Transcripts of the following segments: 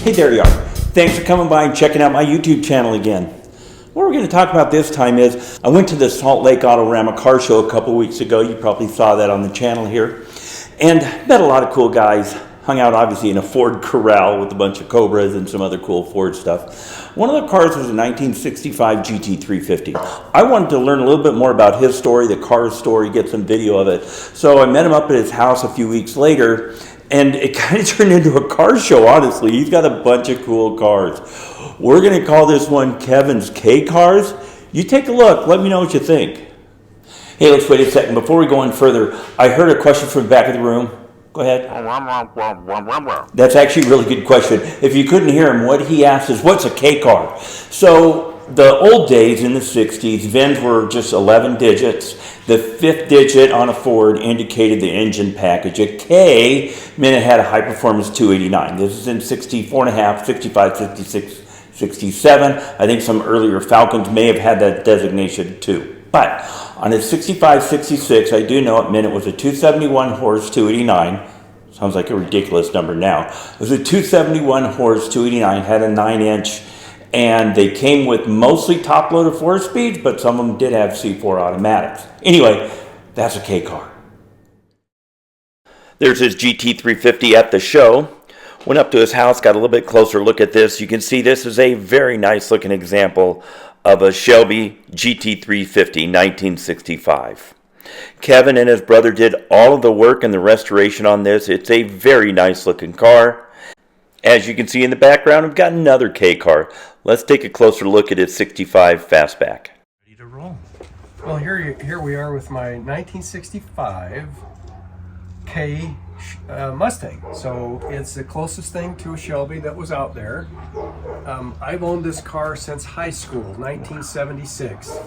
Hey, there you are. Thanks for coming by and checking out my YouTube channel again. What we're going to talk about this time is I went to the Salt Lake Autorama car show a couple weeks ago. You probably saw that on the channel here. And met a lot of cool guys. Hung out obviously in a Ford Corral with a bunch of Cobras and some other cool Ford stuff. One of the cars was a 1965 GT350. I wanted to learn a little bit more about his story, the car's story, get some video of it. So I met him up at his house a few weeks later, and it kind of turned into a car show, honestly. He's got a bunch of cool cars. We're going to call this one Kevin's K-Cars. You take a look. Let me know what you think. Hey, let's wait a second. Before we go on further, I heard a question from the back of the room. Go ahead. That's actually a really good question. If you couldn't hear him, what he asked is, what's a K-car? So the old days in the 60s, VINs were just 11 digits. The fifth digit on a Ford indicated the engine package. A K meant it had a high performance 289. This is in 64.5, 65, 66, 67. I think some earlier Falcons may have had that designation too. But on a 65, 66, I do know it meant it was a 271 horse 289. Sounds like a ridiculous number now. It was a 271 horse 289, had a 9-inch, and they came with mostly top-loaded 4-speeds, but some of them did have C4 automatics. Anyway, that's a K-car. There's his GT350 at the show. Went up to his house, got a little bit closer look at this. You can see this is a very nice looking example of a Shelby GT350 1965. Kevin and his brother did all of the work and the restoration on this. It's a very nice looking car. As you can see in the background, we've got another K car. Let's take a closer look at his 65 Fastback. Ready to roll. Well, here we are with my 1965 K Mustang. So it's the closest thing to a Shelby that was out there. I've owned this car since high school, 1976.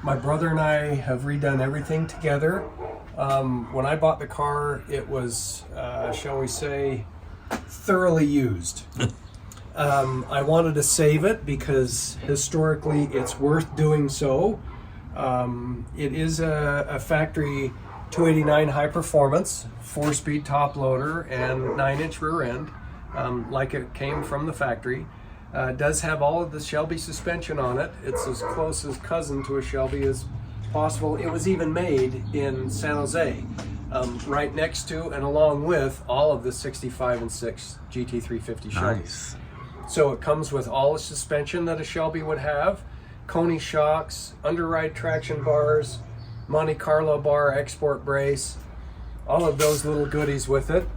My brother and I have redone everything together. When I bought the car, it was, shall we say, thoroughly used. I wanted to save it because historically it's worth doing so. It is a factory 289 high performance, 4-speed top loader and 9-inch rear end, like it came from the factory. Does have all of the Shelby suspension on it. It's as close as cousin to a Shelby as possible. It was even made in San Jose, right next to and along with all of the 65 and 6 GT350 Shelbys. Nice. So it comes with all the suspension that a Shelby would have, Coney shocks, underride traction bars, Monte Carlo bar, export brace, all of those little goodies with it.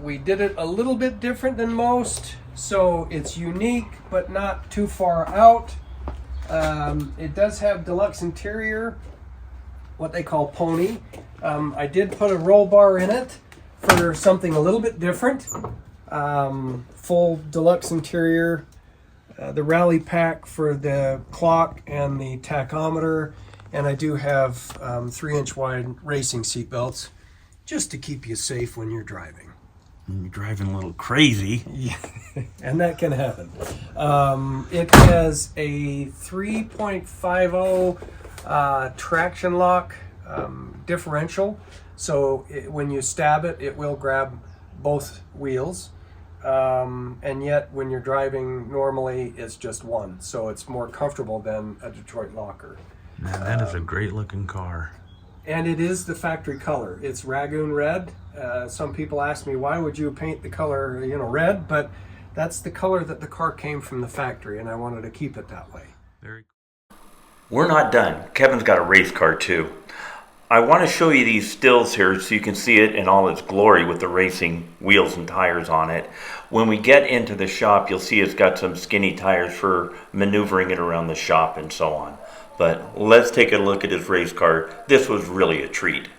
We did it a little bit different than most, so it's unique but not too far out. It does have deluxe interior, what they call pony. I did put a roll bar in it for something a little bit different. Full deluxe interior, the rally pack for the clock and the tachometer, and I do have 3-inch wide racing seat belts just to keep you safe when you're driving. You're driving a little crazy. Yeah, and that can happen. It has a 3.50 traction lock differential, so when you stab it, it will grab both wheels. And yet when you're driving normally, it's just one, so it's more comfortable than a Detroit locker. Man, that is a great looking car. And it is the factory color. It's Ragoon red. Some people ask me, why would you paint the color, red? But that's the color that the car came from the factory, and I wanted to keep it that way. Very cool. We're not done. Kevin's got a race car too. I want to show you these stills here so you can see it in all its glory with the racing wheels and tires on it. When we get into the shop, you'll see it's got some skinny tires for maneuvering it around the shop and so on. But let's take a look at his race car. This was really a treat.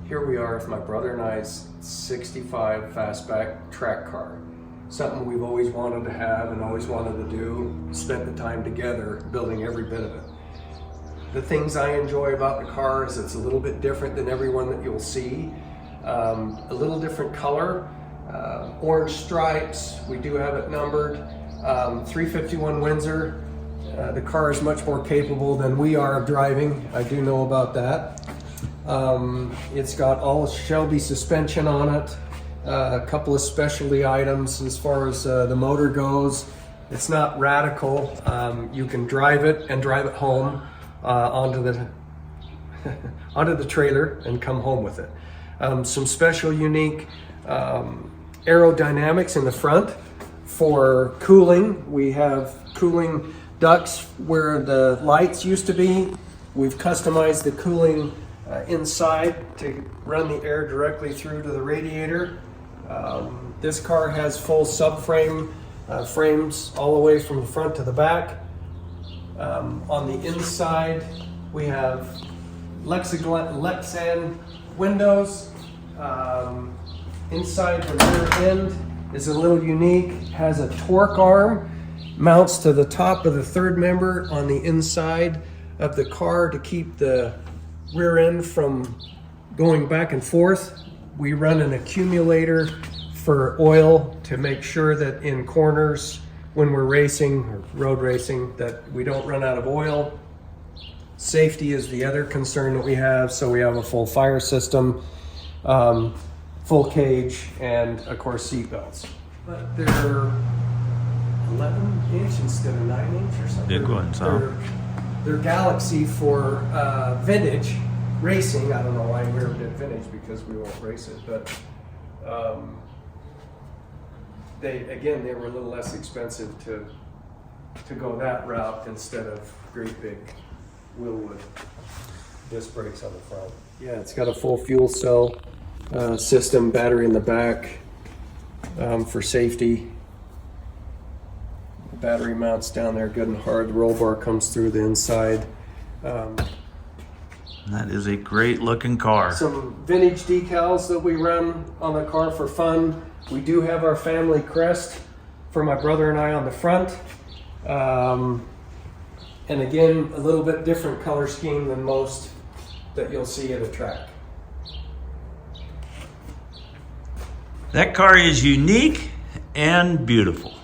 Here we are with my brother and I's 65 Fastback track car. Something we've always wanted to have and always wanted to do. Spent the time together building every bit of it. The things I enjoy about the car is it's a little bit different than everyone that you'll see. A little different color, orange stripes, we do have it numbered. 351 Windsor. The car is much more capable than we are of driving. I do know about that. It's got all Shelby suspension on it. A couple of specialty items as far as the motor goes. It's not radical. You can drive it and drive it home onto the onto the trailer and come home with it. Some special unique aerodynamics in the front for cooling. We have cooling ducts where the lights used to be. We've customized the cooling inside to run the air directly through to the radiator. This car has full subframe frames all the way from the front to the back. On the inside, we have Lexan windows. Inside the rear end is a little unique. Has a torque arm, mounts to the top of the third member on the inside of the car to keep the rear end from going back and forth. We run an accumulator for oil to make sure that in corners when we're racing or road racing that we don't run out of oil. Safety is the other concern that we have, so we have a full fire system, full cage, and of course seat belts. But they're 11-inch instead of 9-inch or something. Big ones, huh? They're Galaxy for vintage racing. I don't know why we ever did vintage because we won't race it, but they were a little less expensive to go that route instead of great big Willwood disc brakes on the front. Yeah, it's got a full fuel cell system, battery in the back for safety. The battery mounts down there good and hard. The roll bar comes through the inside. That is a great looking car. Some vintage decals that we run on the car for fun. We do have our family crest for my brother and I on the front. And again, a little bit different color scheme than most that you'll see at a track. That car is unique and beautiful.